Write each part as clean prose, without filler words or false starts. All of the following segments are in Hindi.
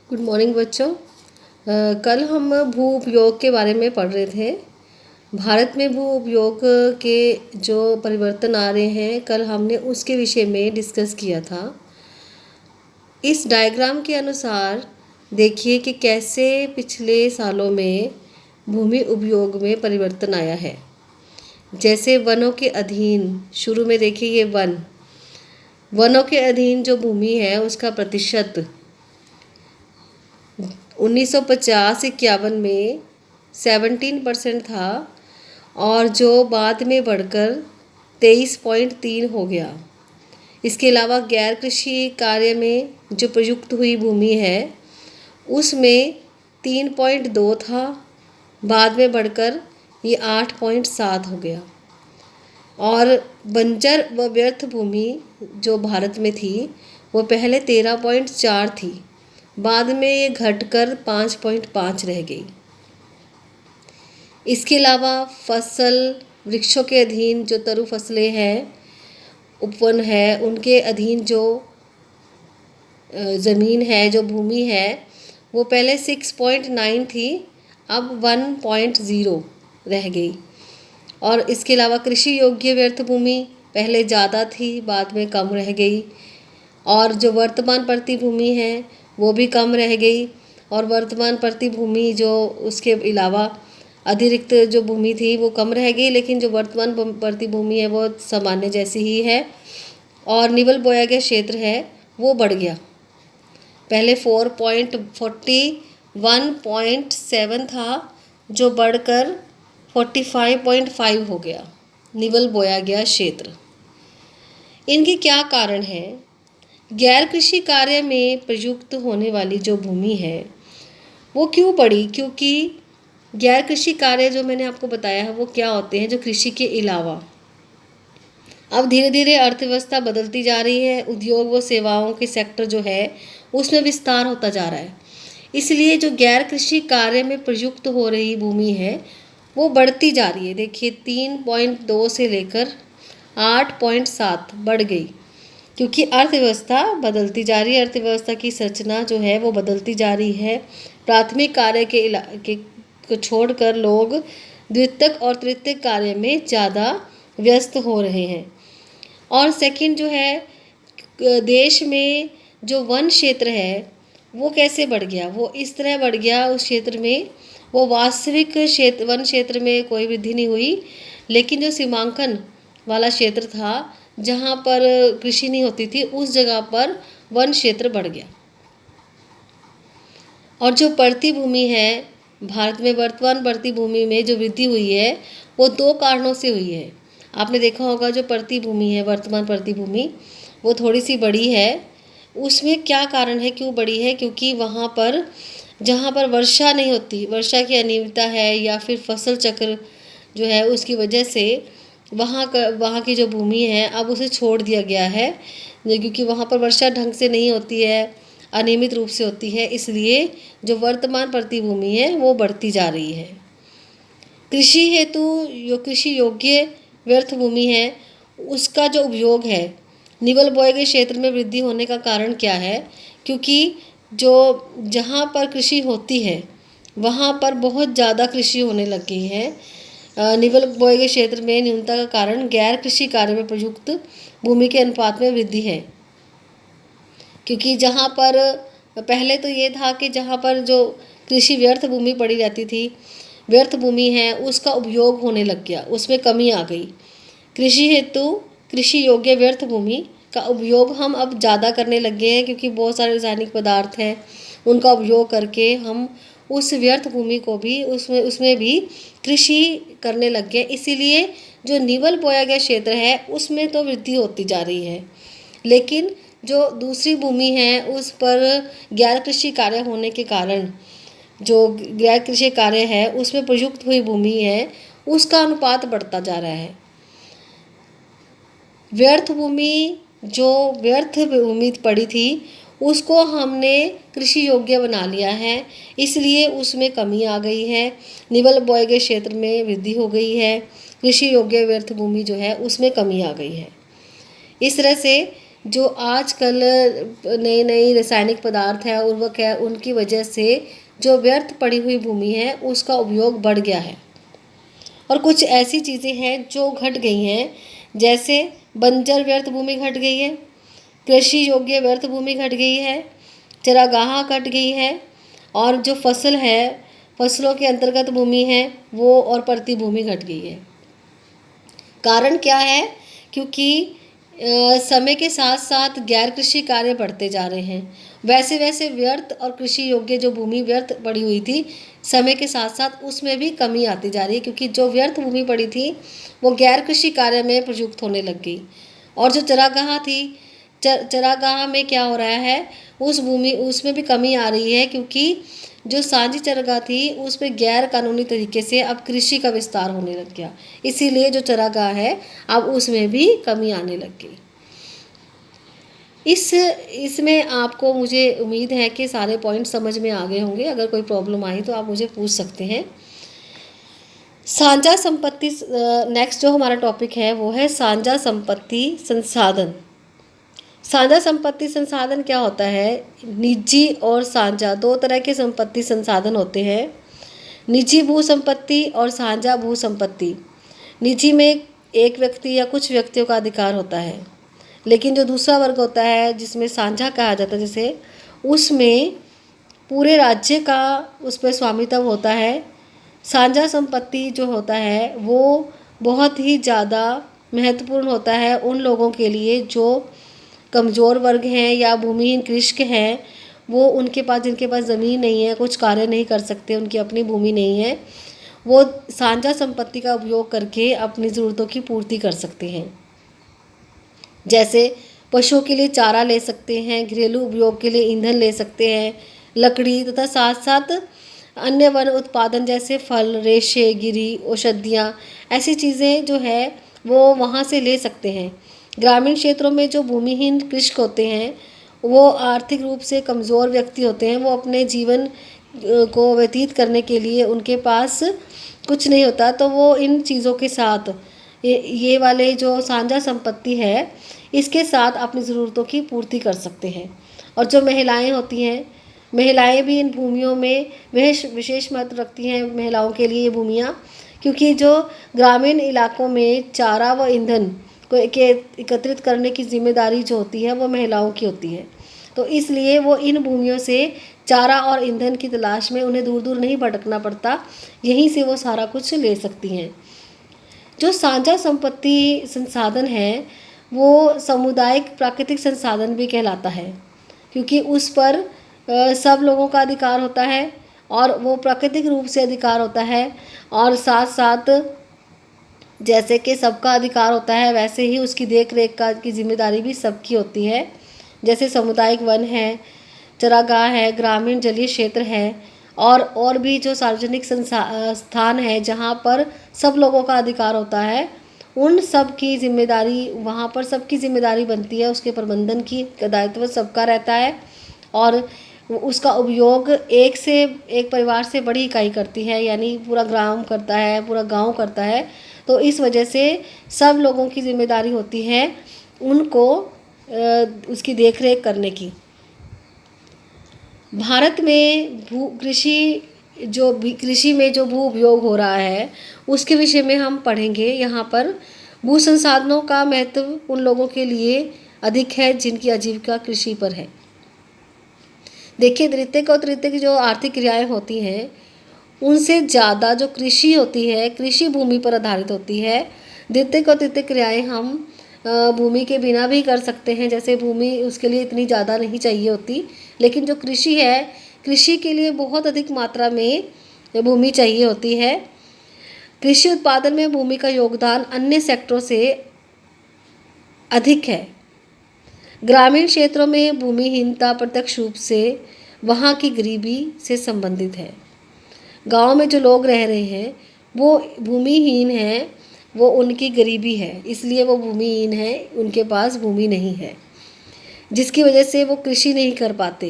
गुड मॉर्निंग बच्चों। कल हम भू उपयोग के बारे में पढ़ रहे थे। भारत में भू उपयोग के जो परिवर्तन आ रहे हैं, कल हमने उसके विषय में डिस्कस किया था। इस डायग्राम के अनुसार देखिए कि कैसे पिछले सालों में भूमि उपयोग में परिवर्तन आया है। जैसे वनों के अधीन, शुरू में देखिए ये वनों के अधीन जो भूमि है उसका प्रतिशत 1950-51 में 17% था और जो बाद में बढ़कर 23.3 हो गया। इसके अलावा गैर कृषि कार्य में जो प्रयुक्त हुई भूमि है उसमें 3.2 था, बाद में बढ़कर ये 8.7 हो गया। और बंजर व व्यर्थ भूमि जो भारत में थी वो पहले 13.4 थी, बाद में ये घटकर 5.5 रह गई। इसके अलावा फसल वृक्षों के अधीन जो तरु फसलें हैं, उपवन है, उनके अधीन जो ज़मीन है, जो भूमि है, वो पहले 6.9 थी, अब 1.0 रह गई। और इसके अलावा कृषि योग्य व्यर्थ भूमि पहले ज़्यादा थी, बाद में कम रह गई। और जो वर्तमान प्रति भूमि है वो भी कम रह गई। और वर्तमान प्रति भूमि जो उसके अलावा अतिरिक्त जो भूमि थी वो कम रह गई, लेकिन जो वर्तमान प्रति भूमि है वो सामान्य जैसी ही है। और निवल बोया गया क्षेत्र है वो बढ़ गया, पहले 4.41.7 था जो बढ़कर 45.5 हो गया निवल बोया गया क्षेत्र। इनके क्या कारण हैं? गैर कृषि कार्य में प्रयुक्त होने वाली जो भूमि है वो क्यों बढ़ी? क्योंकि गैर कृषि कार्य जो मैंने आपको बताया है वो क्या होते हैं, जो कृषि के अलावा। अब धीरे धीरे अर्थव्यवस्था बदलती जा रही है, उद्योग व सेवाओं के सेक्टर जो है उसमें विस्तार होता जा रहा है, इसलिए जो गैर कृषि कार्य में प्रयुक्त हो रही भूमि है वो बढ़ती जा रही है। देखिए 3.2 से लेकर 8.7 बढ़ गई, क्योंकि अर्थव्यवस्था बदलती जा रही है। अर्थव्यवस्था की संरचना जो है वो बदलती जा रही है। प्राथमिक कार्य के को छोड़कर लोग द्वितीयक और तृतीयक कार्य में ज़्यादा व्यस्त हो रहे हैं। और सेकंड जो है, देश में जो वन क्षेत्र है वो कैसे बढ़ गया? वो इस तरह बढ़ गया उस क्षेत्र में, वो वास्तविक क्षेत्र वन क्षेत्र में कोई वृद्धि नहीं हुई, लेकिन जो सीमांकन वाला क्षेत्र था जहाँ पर कृषि नहीं होती थी उस जगह पर वन क्षेत्र बढ़ गया। और जो बढ़ती भूमि है, भारत में वर्तमान बढ़ती भूमि में जो वृद्धि हुई है वो 2 कारणों से हुई है। आपने देखा होगा जो बढ़ती भूमि है, वर्तमान बढ़ती भूमि वो थोड़ी सी बड़ी है। उसमें क्या कारण है, क्यों बड़ी है? क्योंकि वहाँ पर जहाँ पर वर्षा नहीं होती, वर्षा की अनियमितता है या फिर फसल चक्र जो है उसकी वजह से वहाँ की जो भूमि है अब उसे छोड़ दिया गया है, क्योंकि वहाँ पर वर्षा ढंग से नहीं होती है, अनियमित रूप से होती है, इसलिए जो वर्तमान प्रति भूमि है वो बढ़ती जा रही है। कृषि हेतु जो कृषि योग्य व्यर्थ भूमि है उसका जो उपयोग है, निवल बोए गए क्षेत्र में वृद्धि होने का कारण क्या है? क्योंकि जो जहाँ पर कृषि होती है वहाँ पर बहुत ज़्यादा कृषि होने लग गई है। निवल बोए गए क्षेत्र में न्यूनता का कारण गैर कृषि कार्य में प्रयुक्त भूमि के अनुपात में वृद्धि है। क्योंकि जहाँ पर पहले तो ये था कि जहाँ पर जो कृषि व्यर्थ भूमि पड़ी रहती थी, व्यर्थ भूमि है उसका उपयोग होने लग गया, उसमें कमी आ गई। कृषि हेतु कृषि योग्य व्यर्थ भूमि का उपयोग हम अब ज़्यादा करने लग गए हैं, क्योंकि बहुत सारे रासायनिक पदार्थ हैं उनका उपयोग करके हम उस व्यर्थ भूमि को भी उसमें भी कृषि करने लग गए। इसीलिए जो निवल बोया गया क्षेत्र है उसमें तो वृद्धि होती जा रही है, लेकिन जो दूसरी भूमि है उस पर गैर कृषि कार्य होने के कारण जो गैर कृषि कार्य है उसमें प्रयुक्त हुई भूमि है उसका अनुपात बढ़ता जा रहा है। व्यर्थ भूमि जो व्यर्थ भूमि पड़ी थी उसको हमने कृषि योग्य बना लिया है, इसलिए उसमें कमी आ गई है। निवल बोए गए क्षेत्र में वृद्धि हो गई है, कृषि योग्य व्यर्थ भूमि जो है उसमें कमी आ गई है। इस तरह से जो आजकल नई नई रासायनिक पदार्थ है, उर्वरक है, उनकी वजह से जो व्यर्थ पड़ी हुई भूमि है उसका उपयोग बढ़ गया है। और कुछ ऐसी चीज़ें हैं जो घट गई हैं, जैसे बंजर व्यर्थ भूमि घट गई है, कृषि योग्य व्यर्थ भूमि घट गई है, चरागाह घट गई है, और जो फसल है, फसलों के अंतर्गत भूमि है वो और प्रति भूमि घट गई है। कारण क्या है? क्योंकि समय के साथ साथ गैर कृषि कार्य बढ़ते जा रहे हैं। वैसे वैसे व्यर्थ और कृषि योग्य जो भूमि व्यर्थ पड़ी हुई थी, समय के साथ साथ उसमें भी कमी आती जा रही है, क्योंकि जो व्यर्थ भूमि पड़ी थी वो गैर कृषि कार्य में प्रयुक्त होने लग गई। और जो चरागाह थी, चरागाह में क्या हो रहा है, उस भूमि उसमें भी कमी आ रही है, क्योंकि जो साझी चरागाह थी उसमें गैर कानूनी तरीके से अब कृषि का विस्तार होने लग गया। इसीलिए जो चरागाह है अब उसमें भी कमी आने लग गई। इसमें आपको, मुझे उम्मीद है कि सारे पॉइंट समझ में आ गए होंगे। अगर कोई प्रॉब्लम आई तो आप मुझे पूछ सकते हैं। साझा संपत्ति, नेक्स्ट जो हमारा टॉपिक है वो है साझा संपत्ति संसाधन। साझा संपत्ति संसाधन क्या होता है? निजी और साझा दो तरह के संपत्ति संसाधन होते हैं। निजी भू संपत्ति और साझा भू संपत्ति। निजी में एक व्यक्ति या कुछ व्यक्तियों का अधिकार होता है, लेकिन जो दूसरा वर्ग होता है जिसमें साझा कहा जाता है, जैसे उसमें पूरे राज्य का उस पर स्वामित्व होता है। साझा संपत्ति जो होता है वो बहुत ही ज़्यादा महत्वपूर्ण होता है उन लोगों के लिए जो कमज़ोर वर्ग हैं या भूमिहीन कृषक हैं। वो उनके पास, जिनके पास ज़मीन नहीं है, कुछ कार्य नहीं कर सकते, उनकी अपनी भूमि नहीं है, वो साझा संपत्ति का उपयोग करके अपनी ज़रूरतों की पूर्ति कर सकते हैं। जैसे पशुओं के लिए चारा ले सकते हैं, घरेलू उपयोग के लिए ईंधन ले सकते हैं, लकड़ी तथा साथ साथ अन्य वन उत्पादन जैसे फल, रेशे, गिरी, औषधियाँ, ऐसी चीज़ें जो है वो वहाँ से ले सकते हैं। ग्रामीण क्षेत्रों में जो भूमिहीन कृषक होते हैं, वो आर्थिक रूप से कमज़ोर व्यक्ति होते हैं, वो अपने जीवन को व्यतीत करने के लिए उनके पास कुछ नहीं होता, तो वो इन चीज़ों के साथ ये वाले जो साझा संपत्ति है इसके साथ अपनी ज़रूरतों की पूर्ति कर सकते हैं। और जो महिलाएं होती हैं, महिलाएं भी इन भूमियों में विशेष महत्व रखती हैं, महिलाओं के लिए ये भूमियाँ, क्योंकि जो ग्रामीण इलाकों में चारा व ईंधन को एकत्रित करने की जिम्मेदारी जो होती है वो महिलाओं की होती है। तो इसलिए वो इन भूमियों से चारा और ईंधन की तलाश में उन्हें दूर दूर नहीं भटकना पड़ता, यहीं से वो सारा कुछ ले सकती हैं। जो साझा संपत्ति संसाधन है वो सामुदायिक प्राकृतिक संसाधन भी कहलाता है, क्योंकि उस पर सब लोगों का अधिकार होता है और वो प्राकृतिक रूप से अधिकार होता है, और साथ साथ जैसे कि सबका अधिकार होता है वैसे ही उसकी देख रेख का की जिम्मेदारी भी सबकी होती है। जैसे सामुदायिक वन है, चरागाह है, ग्रामीण जलीय क्षेत्र है, और भी जो सार्वजनिक स्थान है जहाँ पर सब लोगों का अधिकार होता है, उन सब की जिम्मेदारी, वहाँ पर सबकी जिम्मेदारी बनती है, उसके प्रबंधन की दायित्व सबका रहता है, और उसका उपयोग एक परिवार से बड़ी इकाई करती है, यानी पूरा ग्राम करता है, पूरा गांव करता है। तो इस वजह से सब लोगों की जिम्मेदारी होती है उनको उसकी देखरेख करने की। भारत में कृषि में जो भू उपयोग हो रहा है उसके विषय में हम पढ़ेंगे। यहाँ पर भू संसाधनों का महत्व उन लोगों के लिए अधिक है जिनकी आजीविका कृषि पर है। देखिए, द्वितीयक और तृतीयक जो आर्थिक क्रियाएं होती हैं उनसे ज़्यादा जो कृषि होती है, कृषि भूमि पर आधारित होती है। द्वितीयक और तृतीयक क्रियाएं हम भूमि के बिना भी कर सकते हैं, जैसे भूमि उसके लिए इतनी ज़्यादा नहीं चाहिए होती, लेकिन जो कृषि है, कृषि के लिए बहुत अधिक मात्रा में भूमि चाहिए होती है। कृषि उत्पादन में भूमि का योगदान अन्य सेक्टरों से अधिक है। ग्रामीण क्षेत्रों में भूमिहीनता प्रत्यक्ष रूप से वहाँ की गरीबी से संबंधित है। गांव में जो लोग रह रहे हैं वो भूमिहीन हैं, वो उनकी गरीबी है, इसलिए वो भूमिहीन है, उनके पास भूमि नहीं है, जिसकी वजह से वो कृषि नहीं कर पाते।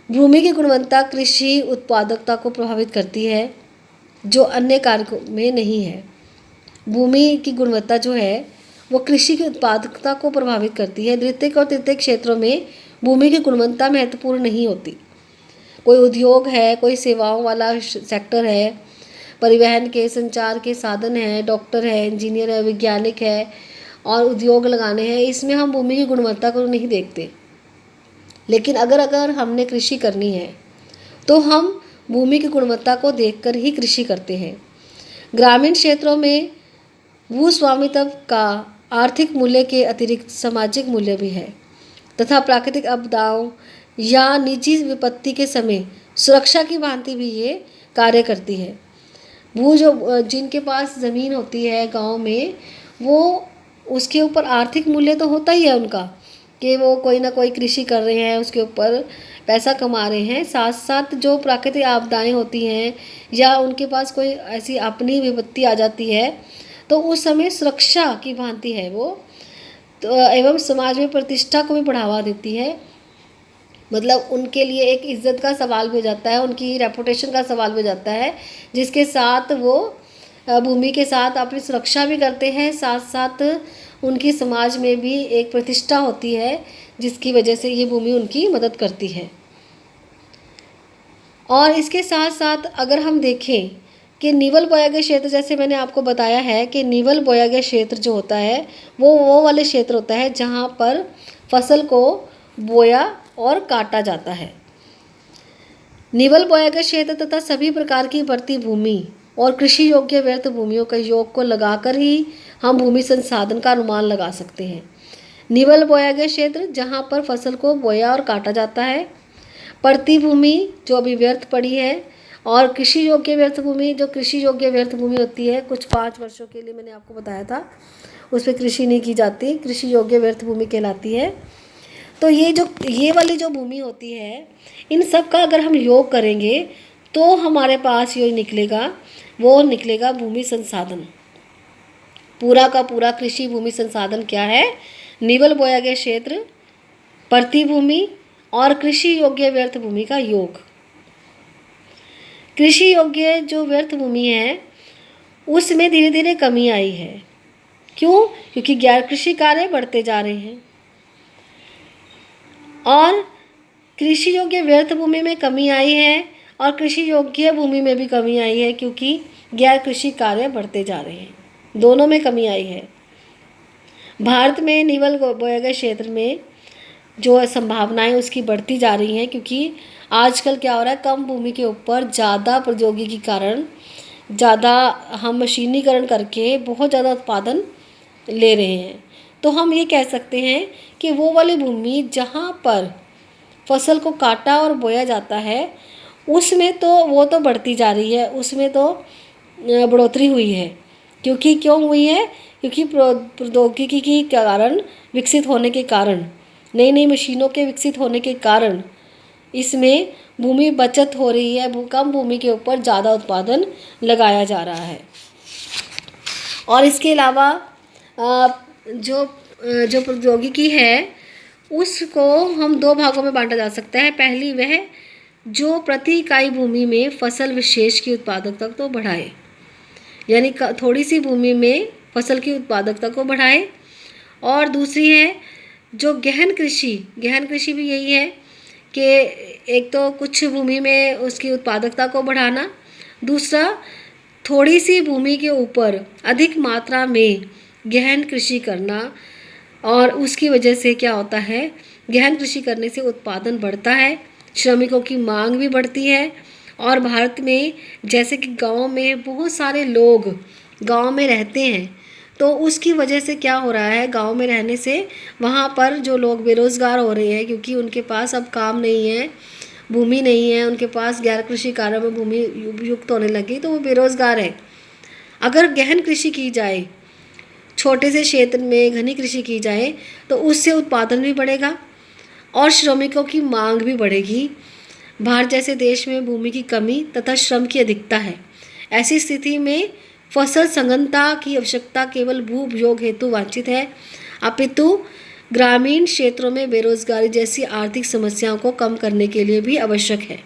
भूमि की गुणवत्ता कृषि उत्पादकता को प्रभावित करती है, जो अन्य कारकों में नहीं है। भूमि की गुणवत्ता जो है वो कृषि की उत्पादकता को प्रभावित करती है। द्वितीयक और तृतीयक क्षेत्रों में भूमि की गुणवत्ता महत्वपूर्ण नहीं होती। कोई उद्योग है, कोई सेवाओं वाला सेक्टर है, परिवहन के, संचार के साधन हैं, डॉक्टर है, इंजीनियर है, वैज्ञानिक है और उद्योग लगाने हैं, इसमें हम भूमि की गुणवत्ता को नहीं देखते। लेकिन अगर अगर हमने कृषि करनी है तो हम भूमि की गुणवत्ता को देखकर ही कृषि करते हैं। ग्रामीण क्षेत्रों में भूस्वामित्व का आर्थिक मूल्य के अतिरिक्त सामाजिक मूल्य भी है तथा प्राकृतिक आपदाओं या निजी विपत्ति के समय सुरक्षा की भांति भी ये कार्य करती है। जिनके पास ज़मीन होती है गांव में, वो उसके ऊपर आर्थिक मूल्य तो होता ही है उनका, कि वो कोई ना कोई कृषि कर रहे हैं, उसके ऊपर पैसा कमा रहे हैं। साथ साथ जो प्राकृतिक आपदाएं होती हैं या उनके पास कोई ऐसी अपनी विपत्ति आ जाती है तो उस समय सुरक्षा की भांति है वो, तो एवं समाज में प्रतिष्ठा को भी बढ़ावा देती है। मतलब उनके लिए एक इज्जत का सवाल भी हो जाता है, उनकी रेपुटेशन का सवाल भी हो जाता है, जिसके साथ वो भूमि के साथ अपनी सुरक्षा भी करते हैं। साथ साथ उनकी समाज में भी एक प्रतिष्ठा होती है जिसकी वजह से ये भूमि उनकी मदद करती है। और इसके साथ साथ अगर हम देखें कि नीवल बोया गया क्षेत्र, जैसे मैंने आपको बताया है कि नीवल बोया गया क्षेत्र जो होता है वो वाले क्षेत्र होता है जहाँ पर फसल को बोया और काटा जाता है। नीवल बोया गया क्षेत्र तथा सभी प्रकार की बढ़ती भूमि और कृषि योग्य व्यर्थ भूमियों के योग को लगाकर ही हम भूमि संसाधन का अनुमान लगा सकते हैं। नीवल बोया गया क्षेत्र जहाँ पर फसल को बोया और काटा जाता है, पड़ती भूमि जो अभी व्यर्थ पड़ी है, और कृषि योग्य व्यर्थ भूमि जो कृषि योग्य व्यर्थ भूमि होती है, कुछ 5 वर्षों के लिए मैंने आपको बताया था उस पर कृषि नहीं की जाती, कृषि योग्य व्यर्थ भूमि कहलाती है। तो ये वाली जो भूमि होती है, इन सब का अगर हम योग करेंगे तो हमारे पास ये निकलेगा, वो निकलेगा भूमि संसाधन। पूरा का पूरा कृषि भूमि संसाधन क्या है? नीवल बोया गया क्षेत्र, पड़ती भूमि और कृषि योग्य व्यर्थ भूमि का योग। कृषि योग्य जो व्यर्थ भूमि है उसमें धीरे धीरे कमी आई है। क्यों? क्योंकि गैर कृषि कार्य बढ़ते जा रहे हैं और कृषि योग्य व्यर्थ भूमि में कमी आई है और कृषि योग्य भूमि में भी कमी आई है, क्योंकि गैर कृषि कार्य बढ़ते जा रहे हैं, दोनों में कमी आई है। भारत में नीवल बोया गया क्षेत्र में जो संभावनाएं उसकी बढ़ती जा रही हैं, क्योंकि आजकल क्या हो रहा है, कम भूमि के ऊपर ज़्यादा प्रौद्योगिकी के कारण ज़्यादा हम मशीनीकरण करके बहुत ज़्यादा उत्पादन ले रहे हैं। तो हम ये कह सकते हैं कि वो वाली भूमि जहाँ पर फसल को काटा और बोया जाता है उसमें तो वो तो बढ़ती जा रही है, उसमें तो बढ़ोतरी हुई है। क्योंकि क्यों हुई है? क्योंकि प्रौद्योगिकी के कारण, विकसित होने के कारण, नई नई मशीनों के विकसित होने के कारण इसमें भूमि बचत हो रही है, कम भूमि के ऊपर ज़्यादा उत्पादन लगाया जा रहा है। और इसके अलावा जो प्रौद्योगिकी है उसको हम 2 भागों में बांटा जा सकता है। पहली वह जो प्रति इकाई भूमि में फसल विशेष की उत्पादकता को बढ़ाए, यानी थोड़ी सी भूमि में फसल की उत्पादकता को बढ़ाए। और दूसरी है जो गहन कृषि भी यही है कि एक तो कुछ भूमि में उसकी उत्पादकता को बढ़ाना, दूसरा थोड़ी सी भूमि के ऊपर अधिक मात्रा में गहन कृषि करना। और उसकी वजह से क्या होता है, गहन कृषि करने से उत्पादन बढ़ता है, श्रमिकों की मांग भी बढ़ती है। और भारत में जैसे कि गांव में बहुत सारे लोग गांव में रहते हैं, तो उसकी वजह से क्या हो रहा है, गांव में रहने से वहाँ पर जो लोग बेरोज़गार हो रहे हैं, क्योंकि उनके पास अब काम नहीं है, भूमि नहीं है, उनके पास गैर कृषि कार्यों में भूमि युक्त होने लगी, तो वो बेरोज़गार है। अगर गहन कृषि की जाए, छोटे से क्षेत्र में घनी कृषि की जाए, तो उससे उत्पादन भी बढ़ेगा और श्रमिकों की मांग भी बढ़ेगी। भारत जैसे देश में भूमि की कमी तथा श्रम की अधिकता है। ऐसी स्थिति में फसल संघनता की आवश्यकता केवल भू उपयोग हेतु वांछित है, अपितु ग्रामीण क्षेत्रों में बेरोजगारी जैसी आर्थिक समस्याओं को कम करने के लिए भी आवश्यक है।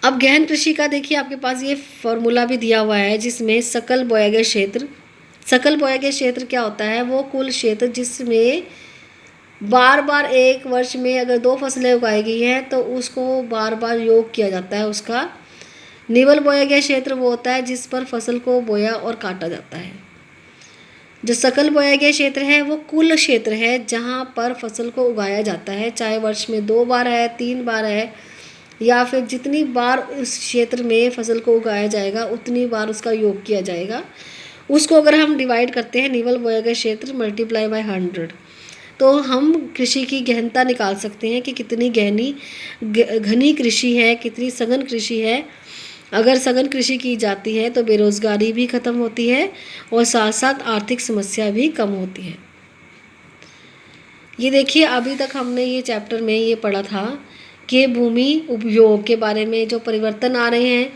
अब गहन कृषि का देखिए, आपके पास ये फॉर्मूला भी दिया हुआ है जिसमें सकल बोया गया क्षेत्र सकल बोया गया क्षेत्र क्या होता है? वो कुल क्षेत्र जिसमें बार बार एक वर्ष में अगर 2 फसलें उगाई गई हैं तो उसको बार बार योग किया जाता है उसका। निवल बोया गया क्षेत्र वो होता है जिस पर फसल को बोया और काटा जाता है। जो सकल बोया गया क्षेत्र है वो कुल क्षेत्र है जहाँ पर फसल को उगाया जाता है, चाहे वर्ष में 2 बार है, 3 बार है, या फिर जितनी बार उस क्षेत्र में फसल को उगाया जाएगा उतनी बार उसका योग किया जाएगा। उसको अगर हम डिवाइड करते हैं निवल बोया गया क्षेत्र मल्टीप्लाई बाय 100, तो हम कृषि की गहनता निकाल सकते हैं कि कितनी घनी कृषि है, कितनी सघन कृषि है। अगर सघन कृषि की जाती है तो बेरोजगारी भी खत्म होती है और साथ साथ आर्थिक समस्या भी कम होती है। ये देखिए, अभी तक हमने ये चैप्टर में ये पढ़ा था कि भूमि उपयोग के बारे में जो परिवर्तन आ रहे हैं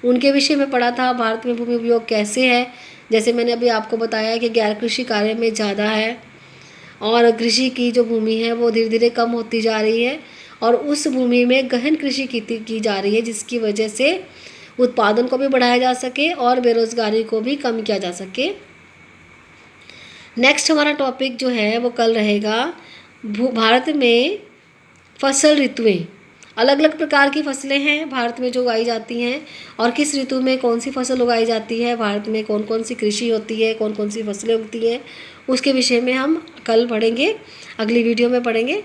उनके विषय में पढ़ा था। भारत में भूमि उपयोग कैसे है, जैसे मैंने अभी आपको बताया कि गैर कृषि कार्य में ज़्यादा है और कृषि की जो भूमि है वो धीरे धीरे कम होती जा रही है और उस भूमि में गहन कृषि की जा रही है, जिसकी वजह से उत्पादन को भी बढ़ाया जा सके और बेरोजगारी को भी कम किया जा सके। नेक्स्ट हमारा टॉपिक जो है वो कल रहेगा भारत में फसल ऋतुएं। अलग अलग प्रकार की फसलें हैं भारत में जो उगाई जाती हैं और किस ऋतु में कौन सी फसल उगाई जाती है, भारत में कौन कौन सी कृषि होती है, कौन कौन सी फसलें उगती हैं, उसके विषय में हम कल पढ़ेंगे, अगली वीडियो में पढ़ेंगे।